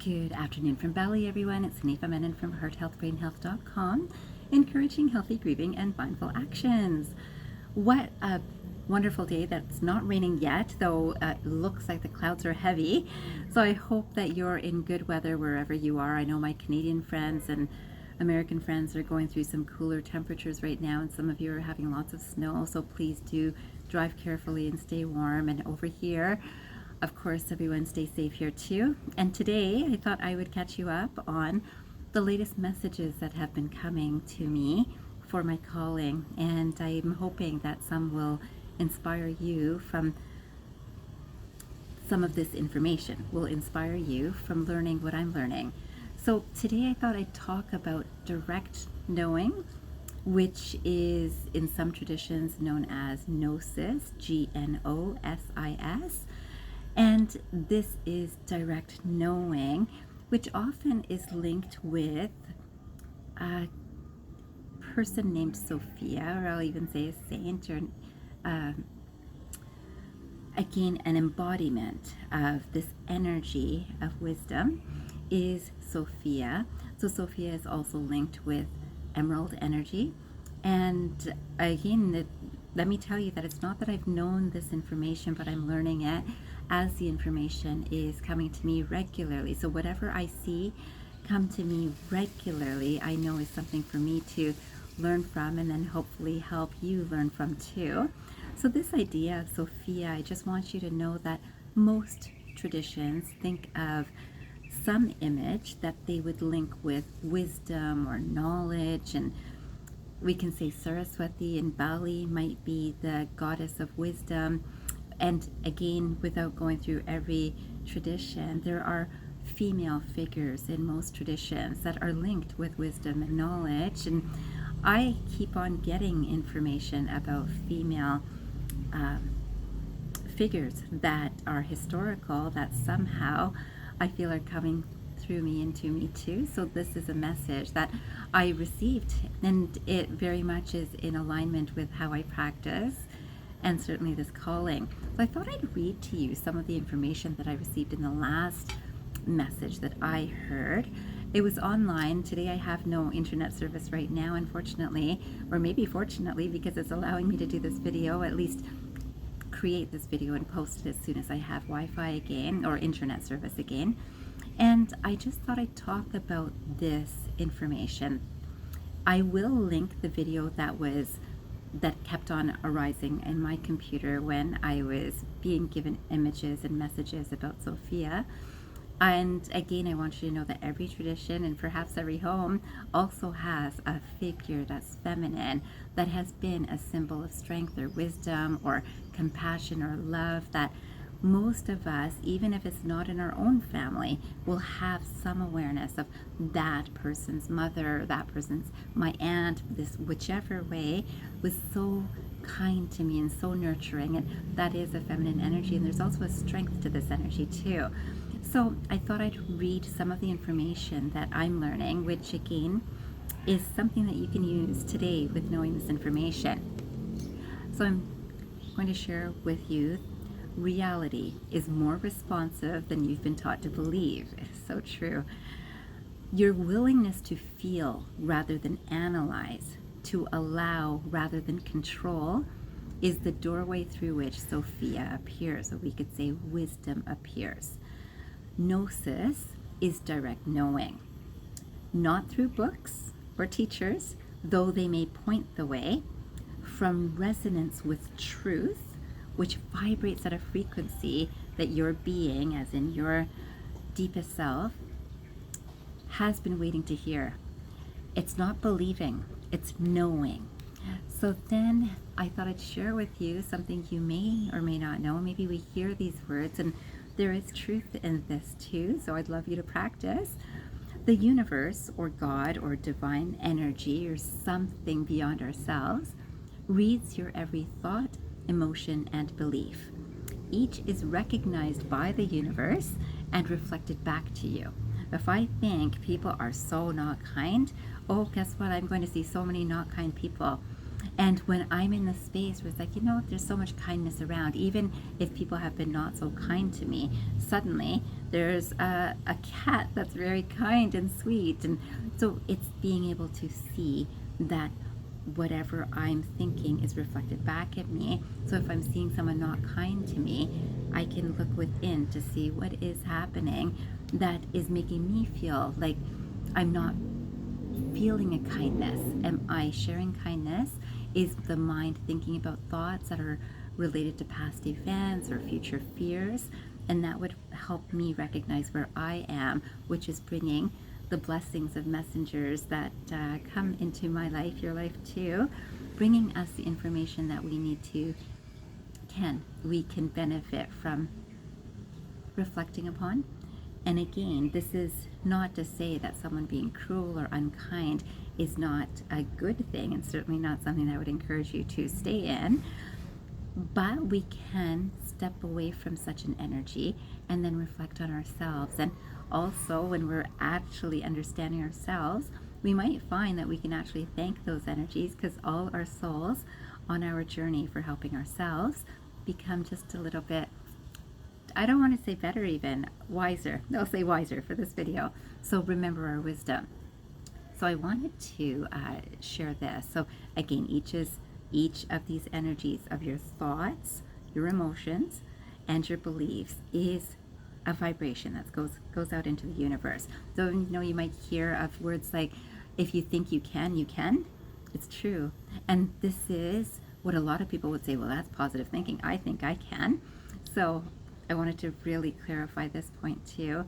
Good afternoon from Bali, everyone. It's Hanifa Menon from hearthealthbrainhealth.com, encouraging healthy grieving and mindful actions. What a wonderful day that's not raining yet, though it looks like the clouds are heavy. So I hope that you're in good weather wherever you are. I know my Canadian friends and American friends are going through some cooler temperatures right now, and some of you are having lots of snow, so please do drive carefully and stay warm. And over here, of course, everyone stay safe here too. And today I thought I would catch you up on the latest messages that have been coming to me for my calling. And I'm hoping that some will inspire you from some of this information, will inspire you from learning what I'm learning. So today I thought I'd talk about direct knowing, which is in some traditions known as gnosis, Gnosis. And this is direct knowing, which often is linked with a person named Sophia, or I'll even say a saint, or again, an embodiment of this energy of wisdom is Sophia. So Sophia is also linked with emerald energy. And again, let me tell you that it's not that I've known this information, but I'm learning it as the information is coming to me regularly. So whatever I see come to me regularly, I know is something for me to learn from, and then hopefully help you learn from too. So this idea of Sophia, I just want you to know that most traditions think of some image that they would link with wisdom or knowledge, and we can say Saraswati in Bali might be the goddess of wisdom. And again, without going through every tradition, there are female figures in most traditions that are linked with wisdom and knowledge. And I keep on getting information about female figures that are historical, that somehow I feel are coming through me into me too. So this is a message that I received, and it very much is in alignment with how I practice and certainly this calling. So I thought I'd read to you some of the information that I received in the last message that I heard. It was online. Today I have no internet service right now, unfortunately, or maybe fortunately, because it's allowing me to do this video, at least create this video and post it as soon as I have Wi-Fi again, or internet service again. And I just thought I'd talk about this information. I will link the video that kept on arising in my computer when I was being given images and messages about Sophia. And again, I want you to know that every tradition and perhaps every home also has a figure that's feminine, that has been a symbol of strength or wisdom or compassion or love, that most of us, even if it's not in our own family, will have some awareness of that person's mother, that person's, my aunt, this whichever way was so kind to me and so nurturing, and that is a feminine energy. And there's also a strength to this energy too. So I thought I'd read some of the information that I'm learning, which again is something that you can use today with knowing this information. So I'm going to share with you, reality is more responsive than you've been taught to believe. It's so true. Your willingness to feel rather than analyze, to allow rather than control, is the doorway through which Sophia appears, or we could say wisdom appears. Gnosis is direct knowing, not through books or teachers, though they may point the way, from resonance with truth, which vibrates at a frequency that your being, as in your deepest self, has been waiting to hear. It's not believing, it's knowing. So then I thought I'd share with you something you may or may not know. Maybe we hear these words and there is truth in this too, so I'd love you to practice. The universe, or God, or divine energy, or something beyond ourselves, reads your every thought, emotion, and belief. Each is recognized by the universe and reflected back to you. If I think people are so not kind, oh, guess what? I'm going to see so many not kind people. And when I'm in the space where it's like, there's so much kindness around, even if people have been not so kind to me, suddenly There's a cat that's very kind and sweet. And so it's being able to see that whatever I'm thinking is reflected back at me. So if I'm seeing someone not kind to me, I can look within to see what is happening that is making me feel like I'm not feeling a kindness. Am I sharing kindness? Is the mind thinking about thoughts that are related to past events or future fears? And that would help me recognize where I am, which is bringing the blessings of messengers that come into my life, your life too, bringing us the information that we need to, we can benefit from reflecting upon. And again, this is not to say that someone being cruel or unkind is not a good thing, and certainly not something that I would encourage you to stay in. But we can step away from such an energy and then reflect on ourselves. And also, when we're actually understanding ourselves, we might find that we can actually thank those energies, because all our souls on our journey for helping ourselves become just a little bit, I don't want to say better, even wiser. I'll say wiser for this video. So remember our wisdom. So I wanted to share this. So again, each of these energies of your thoughts, your emotions, and your beliefs is a vibration that goes out into the universe. So you might hear of words like, if you think you can, you can. It's true. And this is what a lot of people would say, well, that's positive thinking. I think I can. So I wanted to really clarify this point too.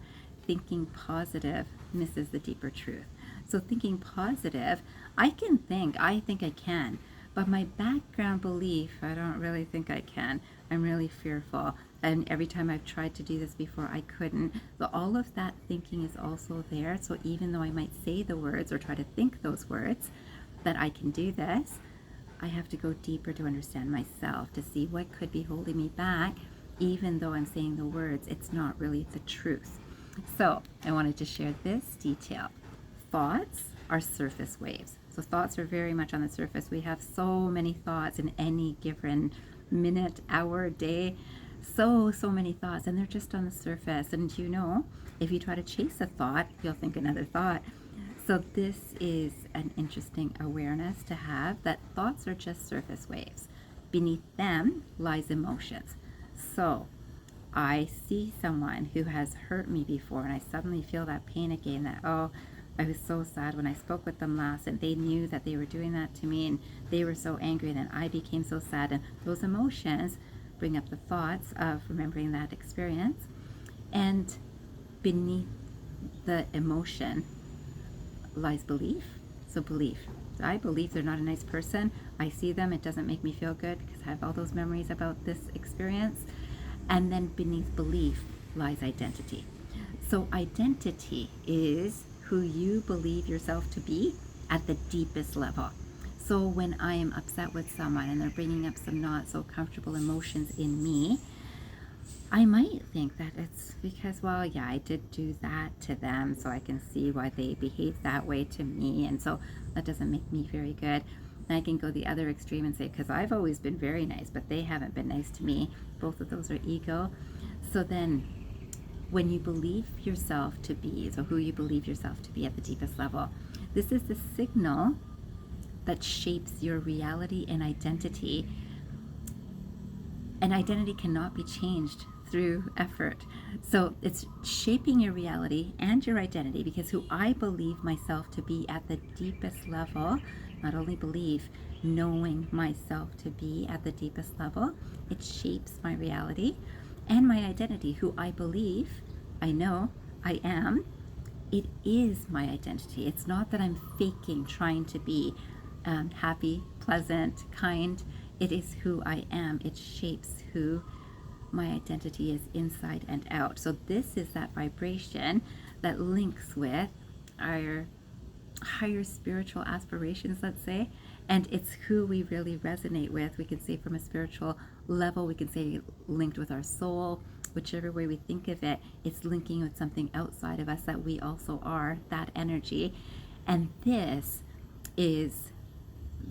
Thinking positive misses the deeper truth. So thinking positive, I think I can, but my background belief, I don't really think I can. I'm really fearful. And every time I've tried to do this before, I couldn't. So all of that thinking is also there. So even though I might say the words or try to think those words, that I can do this, I have to go deeper to understand myself, to see what could be holding me back. Even though I'm saying the words, it's not really the truth. So I wanted to share this detail. Thoughts are surface waves. So thoughts are very much on the surface. We have so many thoughts in any given minute, hour, day. So many thoughts, and they're just on the surface. And if you try to chase a thought, you'll think another thought. So this is an interesting awareness to have, that thoughts are just surface waves. Beneath them lies emotions. So I see someone who has hurt me before, and I suddenly feel that pain again, that, oh, I was so sad when I spoke with them last, and they knew that they were doing that to me, and they were so angry, and then I became so sad. And those emotions bring up the thoughts of remembering that experience. And beneath the emotion lies belief. So belief. So I believe they're not a nice person. I see them, it doesn't make me feel good because I have all those memories about this experience. And then beneath belief lies identity. So identity is who you believe yourself to be at the deepest level. So when I am upset with someone and they're bringing up some not so comfortable emotions in me, I might think that it's because, well, yeah, I did do that to them, so I can see why they behave that way to me, and so that doesn't make me very good. And I can go the other extreme and say, because I've always been very nice, but they haven't been nice to me. Both of those are ego. So then when you believe yourself to be, so who you believe yourself to be at the deepest level, this is the signal that shapes your reality and identity. And identity cannot be changed through effort. So it's shaping your reality and your identity, because who I believe myself to be at the deepest level, not only believe, knowing myself to be at the deepest level, it shapes my reality and my identity. Who I believe, I know, I am, it is my identity. It's not that I'm faking, trying to be happy, pleasant, kind. It is who I am. It shapes who my identity is inside and out. So this is that vibration that links with our higher spiritual aspirations, let's say, and it's who we really resonate with. We can say from a spiritual level, we can say linked with our soul, whichever way we think of it. It's linking with something outside of us that we also are, that energy. And this is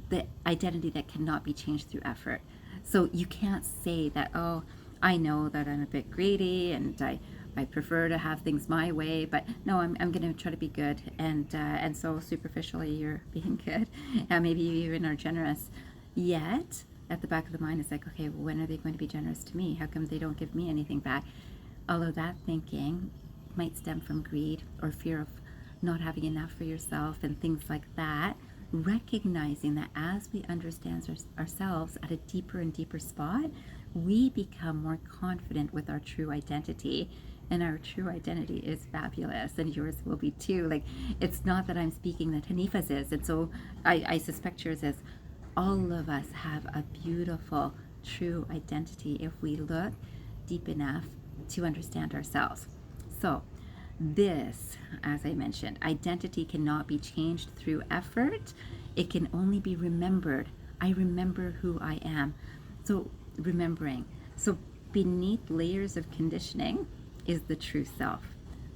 the identity that cannot be changed through effort. So you can't say that, oh, I know that I'm a bit greedy and I I prefer to have things my way, but no, I'm going to try to be good. And so superficially, you're being good. And maybe you even are generous. Yet, at the back of the mind, it's like, okay, well, when are they going to be generous to me? How come they don't give me anything back? All of that thinking might stem from greed or fear of not having enough for yourself and things like that. Recognizing that as we understand ourselves at a deeper and deeper spot, we become more confident with our true identity. And our true identity is fabulous, and yours will be too. Like, it's not that I'm speaking that Hanifa's is, and so I suspect yours is. All of us have a beautiful true identity if we look deep enough to understand ourselves. So this, as I mentioned, identity cannot be changed through effort. It can only be remembered. I remember who I am. So remembering. So beneath layers of conditioning is the true self.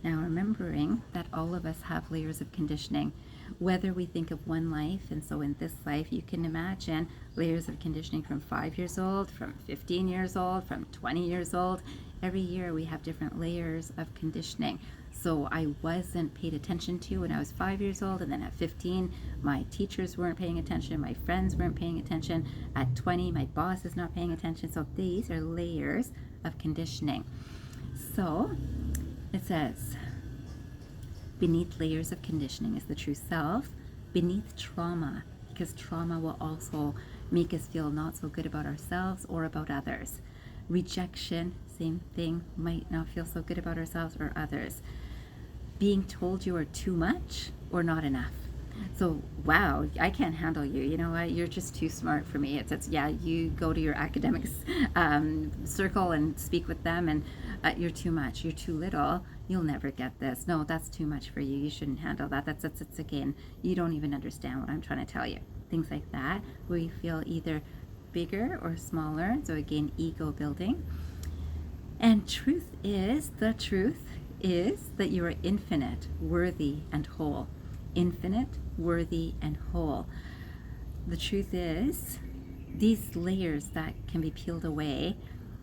Now remembering that all of us have layers of conditioning. Whether we think of one life, and so in this life you can imagine layers of conditioning from 5 years old, from 15 years old, from 20 years old. Every year we have different layers of conditioning. So I wasn't paid attention to when I was 5 years old, and then at 15 my teachers weren't paying attention, my friends weren't paying attention. At 20 my boss is not paying attention. So these are layers of conditioning. So it says, beneath layers of conditioning is the true self. Beneath trauma, because trauma will also make us feel not so good about ourselves or about others. Rejection, same thing, might not feel so good about ourselves or others. Being told you are too much or not enough. So, wow, I can't handle you. You know what? You're just too smart for me. It's yeah, you go to your academics circle and speak with them, and you're too much. You're too little. You'll never get this. No, that's too much for you. You shouldn't handle that. That's again, you don't even understand what I'm trying to tell you. Things like that, where you feel either bigger or smaller. So again, ego building. And the truth is that you are infinite, worthy, and whole. Infinite, worthy, and whole. The truth is, these layers that can be peeled away,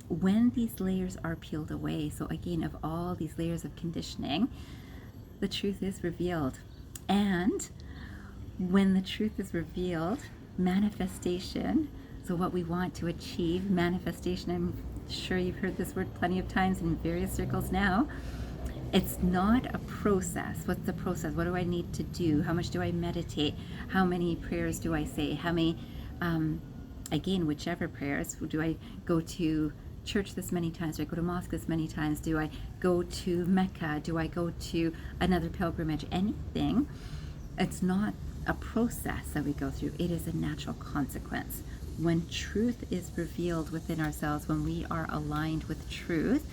when these layers are peeled away, so again, of all these layers of conditioning, the truth is revealed. And when the truth is revealed, manifestation, so what we want to achieve, manifestation, I'm sure you've heard this word plenty of times in various circles now. It's not a process. What's the process? What do I need to do? How much do I meditate? How many prayers do I say? How many, again, whichever prayers, do I go to church this many times? Do I go to mosque this many times? Do I go to Mecca? Do I go to another pilgrimage? Anything. It's not a process that we go through. It is a natural consequence. When truth is revealed within ourselves, when we are aligned with truth,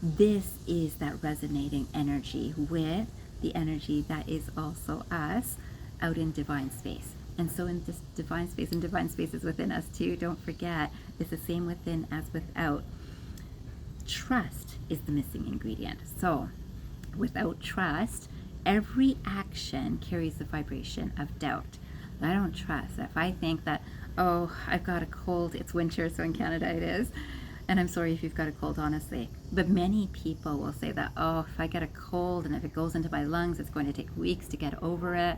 this is that resonating energy with the energy that is also us out in divine space. And so in this divine space, and divine space is within us too, don't forget, it's the same within as without. Trust is the missing ingredient. So without trust, every action carries the vibration of doubt. I don't trust. If I think that, oh, I've got a cold, it's winter, so in Canada it is, and I'm sorry if you've got a cold, honestly. But many people will say that, oh, if I get a cold and if it goes into my lungs, it's going to take weeks to get over it.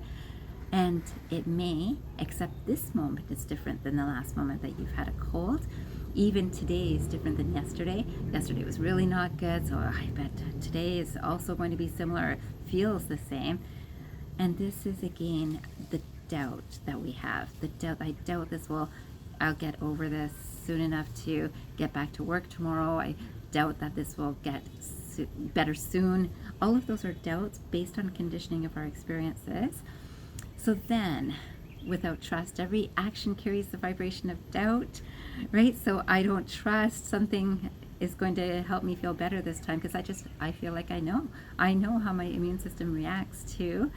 And it may, except this moment is different than the last moment that you've had a cold. Even today is different than yesterday. Yesterday was really not good, so I bet today is also going to be similar. It feels the same. And this is, again, the doubt that we have. The doubt, I doubt I'll get over this soon enough to get back to work tomorrow. I doubt that this will get better soon. All of those are doubts based on conditioning of our experiences. So then, without trust, every action carries the vibration of doubt, right? So I don't trust something is going to help me feel better this time because I feel like I know how my immune system reacts to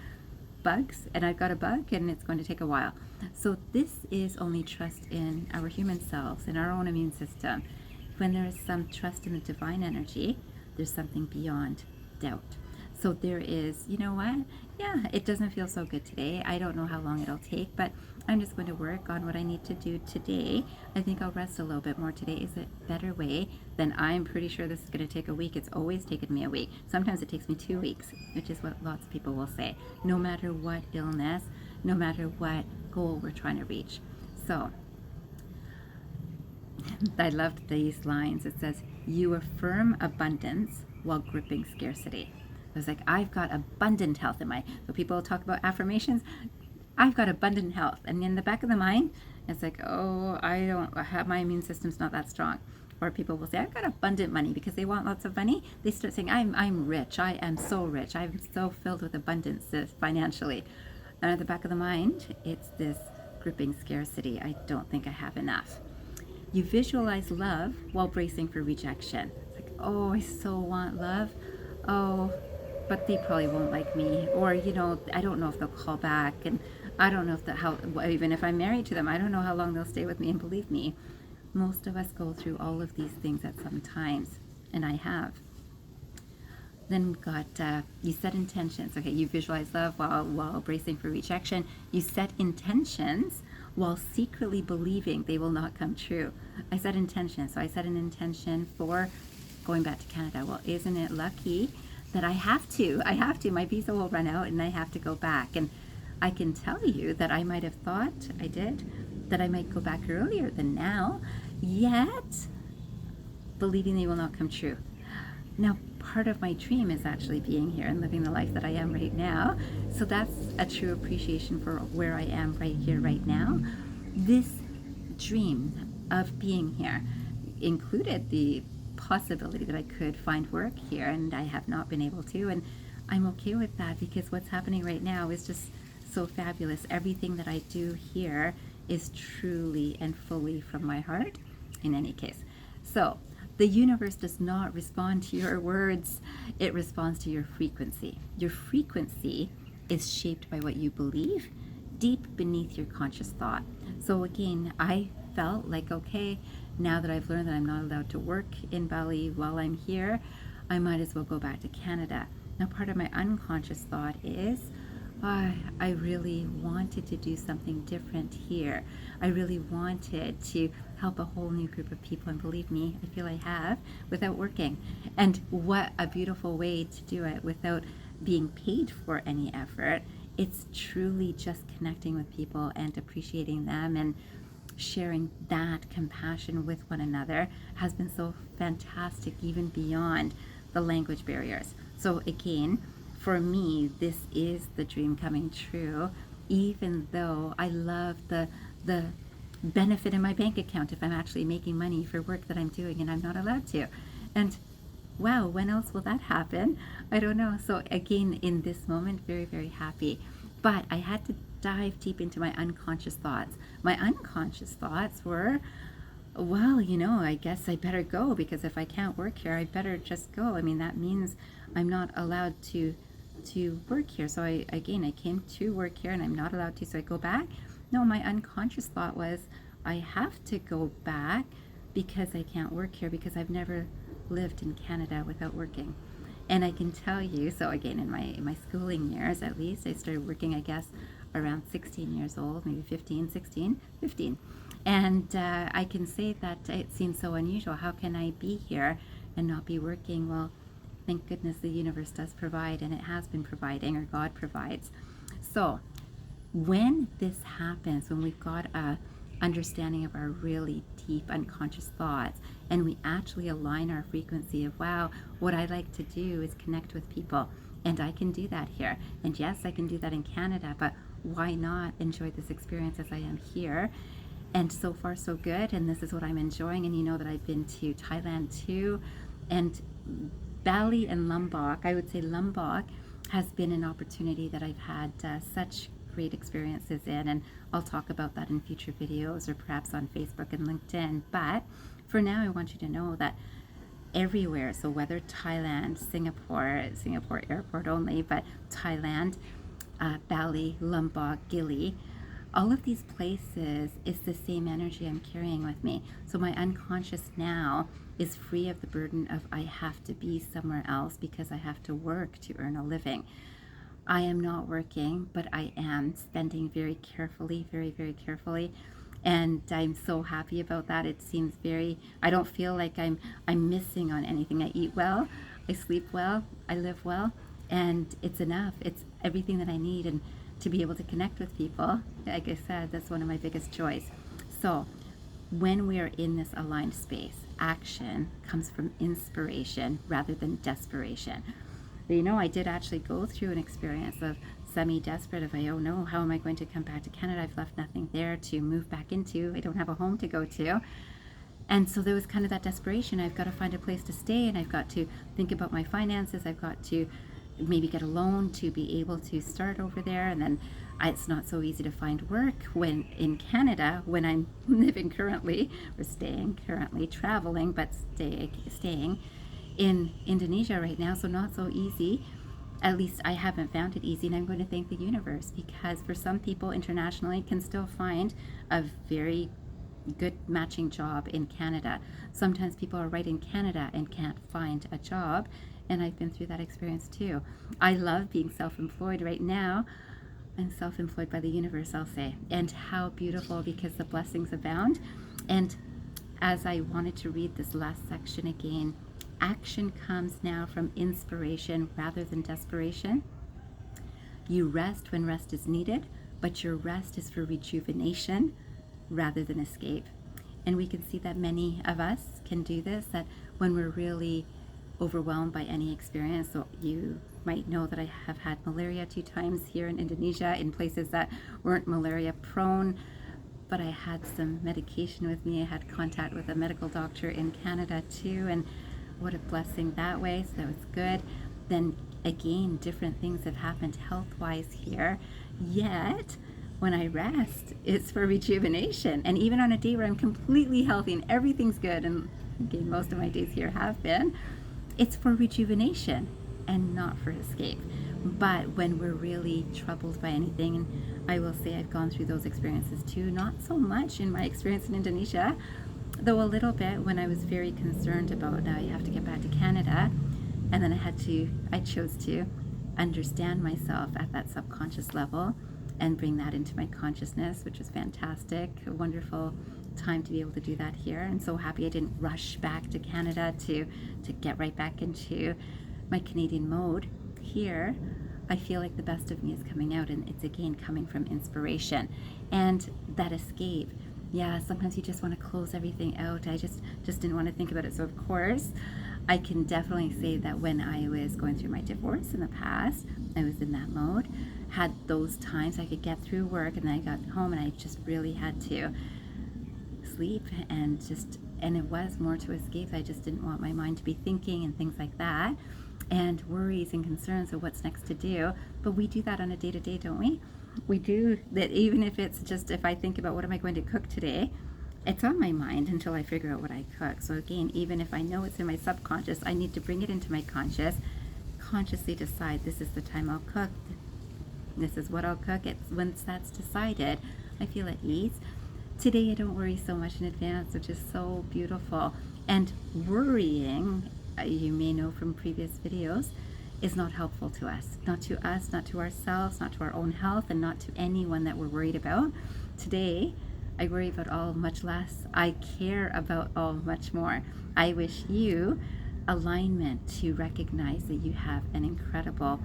bugs, and I've got a bug and it's going to take a while. So this is only trust in our human selves, in our own immune system. When there is some trust in the divine energy, there's something beyond doubt. So there is, you know what? Yeah, it doesn't feel so good today. I don't know how long it'll take, but I'm just going to work on what I need to do today. I think I'll rest a little bit more today. Is a better way than I'm pretty sure this is going to take a week. It's always taken me a week. Sometimes it takes me 2 weeks, which is what lots of people will say, no matter what illness, no matter what goal we're trying to reach. So I loved these lines. It says, you affirm abundance while gripping scarcity. I was like, I've got abundant health in my, so people talk about affirmations. I've got abundant health. And in the back of the mind, it's like, oh, I don't have, my immune system's not that strong. Or people will say, I've got abundant money because they want lots of money. They start saying, I'm rich. I am so rich. I'm so filled with abundance financially. And at the back of the mind, it's this gripping scarcity. I don't think I have enough. You visualize love while bracing for rejection. It's like, oh, I so want love. Oh, but they probably won't like me. Or, you know, I don't know if they'll call back. And I don't know if even if I'm married to them, I don't know how long they'll stay with me. And believe me, most of us go through all of these things at some times. And I have. Then we've got, you set intentions. Okay, you visualize love while bracing for rejection. You set intentions while secretly believing they will not come true. I set intentions. So I set an intention for going back to Canada. Well, isn't it lucky that I have to? My visa will run out and I have to go back. And I can tell you that I might have thought, I did, that I might go back earlier than now, yet believing they will not come true. Now, part of my dream is actually being here and living the life that I am right now. So that's a true appreciation for where I am right here, right now. This dream of being here included the possibility that I could find work here, and I have not been able to. And I'm okay with that because what's happening right now is just so fabulous. Everything that I do here is truly and fully from my heart, in any case. So, the universe does not respond to your words, it responds to your frequency. Your frequency is shaped by what you believe deep beneath your conscious thought. So again, I felt like, okay, now that I've learned that I'm not allowed to work in Bali while I'm here, I might as well go back to Canada. Now, part of my unconscious thought is, I really wanted to do something different here. I really wanted to help a whole new group of people, and believe me, I feel I have, without working. And what a beautiful way to do it without being paid for any effort. It's truly just connecting with people and appreciating them and sharing that compassion with one another has been so fantastic, even beyond the language barriers. So again, for me, this is the dream coming true, even though I love the benefit in my bank account if I'm actually making money for work that I'm doing and I'm not allowed to. And wow, when else will that happen? I don't know. So again, in this moment, very, very happy. But I had to dive deep into my unconscious thoughts. My unconscious thoughts were, well, you know, I guess I better go because if I can't work here, I better just go. I mean, that means I'm not allowed to work here. So I came to work here and I'm not allowed to, so I go back. No, my unconscious thought was I have to go back because I can't work here because I've never lived in Canada without working. And I can tell you, so again, in my schooling years at least, I started working, I guess, around 16 years old, maybe 15. And I can say that it seems so unusual. How can I be here and not be working? Well, thank goodness the universe does provide, and it has been providing, or God provides. So when this happens, when we've got a understanding of our really deep unconscious thoughts, and we actually align our frequency of, wow, what I like to do is connect with people, and I can do that here. And yes, I can do that in Canada, but why not enjoy this experience as I am here? And so far so good, and this is what I'm enjoying. And you know that I've been to Thailand too, and Bali and Lombok. I would say Lombok has been an opportunity that I've had such great experiences in, and I'll talk about that in future videos or perhaps on Facebook and LinkedIn. But for now, I want you to know that everywhere, so whether Thailand, Singapore airport only, but Thailand, Bali, Lombok, Gili, all of these places is the same energy I'm carrying with me. So my unconscious now is free of the burden of I have to be somewhere else because I have to work to earn a living. I am not working, but I am spending very carefully, very, very carefully. And I'm so happy about that. It seems very, I don't feel like I'm missing on anything. I eat well, I sleep well, I live well, and it's enough. It's everything that I need. And to be able to connect with people, like I said, that's one of my biggest joys. So when we are in this aligned space, action comes from inspiration rather than desperation. You know, I did actually go through an experience of semi-desperate of, oh no, how am I going to come back to Canada? I've left nothing there to move back into. I don't have a home to go to. And so there was kind of that desperation. I've got to find a place to stay, and I've got to think about my finances. I've got to maybe get a loan to be able to start over there. And then it's not so easy to find work when in Canada, when I'm living currently, or staying currently, traveling, but staying in Indonesia right now, so not so easy. At least I haven't found it easy, and I'm going to thank the universe, because for some people internationally can still find a very good matching job in Canada. Sometimes people are right in Canada and can't find a job, and I've been through that experience too. I love being self-employed right now. I'm self-employed by the universe, I'll say. And how beautiful, because the blessings abound. And as I wanted to read this last section again, action comes now from inspiration rather than desperation. You rest when rest is needed, but your rest is for rejuvenation rather than escape. And we can see that many of us can do this, that when we're really overwhelmed by any experience. So you might know that I have had malaria 2 times here in Indonesia, in places that weren't malaria prone, but I had some medication with me. I had contact with a medical doctor in Canada too, and what a blessing that way. So that was good. Then again, different things have happened health-wise here, yet when I rest, it's for rejuvenation. And even on a day where I'm completely healthy and everything's good, and again, most of my days here have been, it's for rejuvenation and not for escape. But when we're really troubled by anything, and I will say I've gone through those experiences too, not so much in my experience in Indonesia, though a little bit when I was very concerned about now you have to get back to Canada, and then I chose to understand myself at that subconscious level and bring that into my consciousness, which was fantastic. A wonderful time to be able to do that here. And so happy I didn't rush back to Canada to get right back into my Canadian mode. Here, I feel like the best of me is coming out, and it's again coming from inspiration and that escape. Yeah, sometimes you just want to close everything out. I just didn't want to think about it. So of course, I can definitely say that when I was going through my divorce in the past, I was in that mode, had those times I could get through work, and then I got home and I just really had to sleep and it was more to escape. I just didn't want my mind to be thinking and things like that, and worries and concerns of what's next to do. But we do that on a day-to-day, don't we? We do that. Even if it's just, if I think about what am I going to cook today, it's on my mind until I figure out what I cook. So again, even if I know it's in my subconscious, I need to bring it into my consciously decide this is the time I'll cook, this is what I'll cook. It's once that's decided, I feel at ease. Today I don't worry so much in advance, which is so beautiful. And worrying, you may know from previous videos, is not helpful to us, not to ourselves, not to our own health, and not to anyone that we're worried about. Today, I worry about all much less. I care about all much more. I wish you alignment to recognize that you have an incredible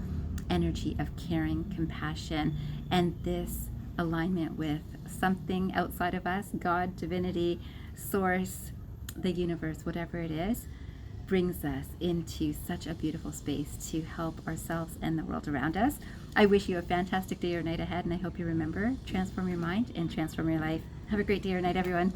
energy of caring, compassion, and this alignment with something outside of us, God, divinity, source, the universe, whatever it is, brings us into such a beautiful space to help ourselves and the world around us. I wish you a fantastic day or night ahead, and I hope you remember, transform your mind and transform your life. Have a great day or night, everyone.